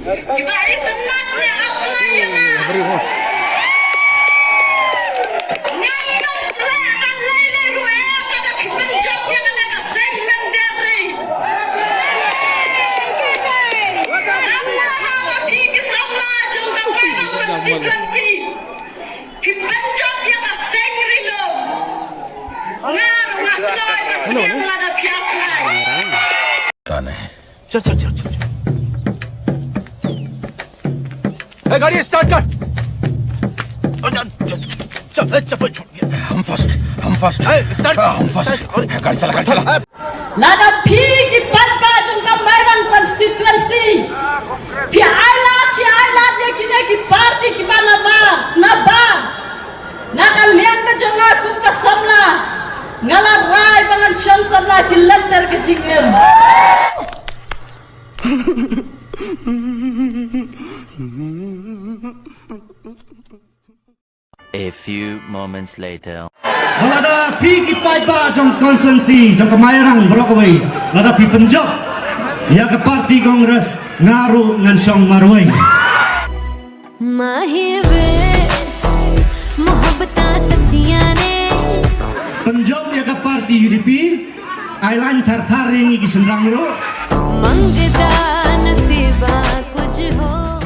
Ibari tenangnya apa ya? Nyanong terang lele ruwe pada penjok yang ada segmen dari. Amma nama pergi sama jong Mairang constituency. Penjok yang ada segmen lo. Ngaruh ngakloi berpikir lada pihak lain. Aneh. चल गाड़ी स्टार्ट कर चल हम first start हम फर्स्ट गाड़ी चला Lada pergi paitbah jong Mairang constituency. Pi ailat ya kini ki parti ki mana nabar. Nakalian ke jong aku ke Samla. Ngalah Rai Shong Samla Shilynter ke Jingim. A few moments later. Lada pergi paitbah jong constituency jong Mairang kawei. Lada pergi penjok. Ya ke parti kongres ngaruh ngan song marwai. Mahire mohabbataan sachiyan ne. Penjok ya ke parti UDP. Ailan thar ringi ki senrang ro. Mangda nasiba kuch ho.